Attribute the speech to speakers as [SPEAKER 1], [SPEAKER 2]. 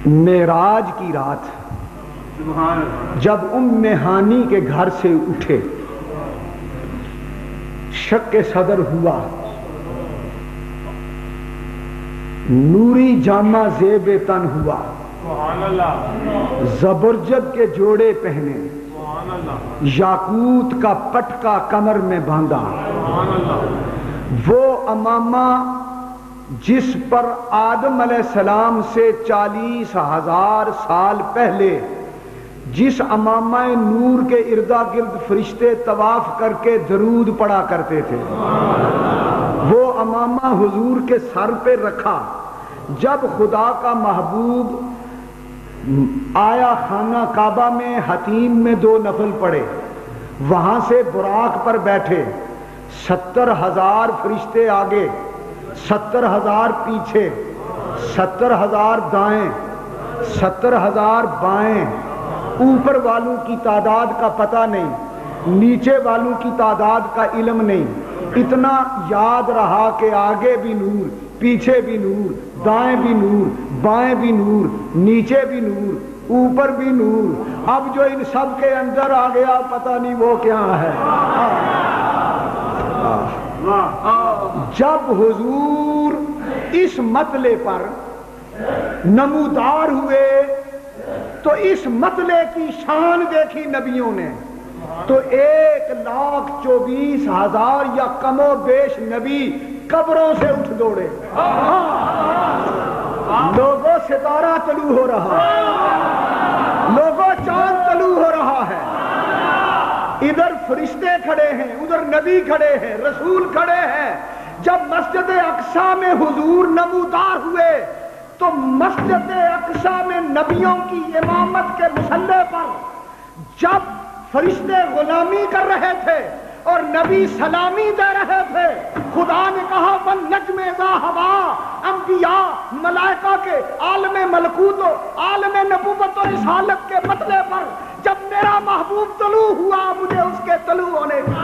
[SPEAKER 1] معراج کی رات جب ام ہانی کے گھر سے اٹھے، شک صدر ہوا، نوری جامہ زیب تن ہوا، زبرجد کے جوڑے پہنے، یاقوت کا پٹکا کمر میں باندھا، وہ امامہ جس پر آدم علیہ السلام سے 40,000 سال پہلے جس امامہ نور کے اردا گرد فرشتے طواف کر کے درود پڑھا کرتے تھے، وہ امامہ حضور کے سر پہ رکھا۔ جب خدا کا محبوب آیا خانہ کعبہ میں، حتیم میں 2 نفل پڑھے، وہاں سے براق پر بیٹھے، 70,000 فرشتے آگے، 70,000 پیچھے، 70,000 دائیں، 70,000 بائیں، اوپر والوں کی تعداد کا پتہ نہیں، نیچے والوں کی تعداد کا علم نہیں، اتنا یاد رہا کہ آگے بھی نور، پیچھے بھی نور، دائیں بھی نور، بائیں بھی نور، نیچے بھی نور، اوپر بھی نور۔ اب جو ان سب کے اندر آ گیا پتہ نہیں وہ کیا ہے۔ جب حضور اس مطلع پر نمودار ہوئے تو اس مطلع کی شان دیکھی نبیوں نے تو 1,24,000 یا کم و بیش نبی قبروں سے اٹھ دوڑے۔ لوگوں ستارہ طلوع ہو رہا ہے، لوگوں چاند طلوع ہو رہا ہے، ادھر فرشتے کھڑے ہیں، ادھر نبی کھڑے ہیں، رسول کھڑے ہیں۔ جب مسجد اقصی میں حضور نمودار ہوئے تو مسجد اقصی میں نبیوں کی امامت کے مصلی پر جب فرشتے غلامی کر رہے تھے اور نبی سلامی دے رہے تھے، خدا نے کہا وَالنَّجْمِ إِذَا هَوَىٰ، انبیاء ملائکہ کے عالم ملکوت و عالم نبوت و رسالت کے مطلع پر جب میرا محبوب طلوع ہوا، مجھے اس کے طلوع ہونے کی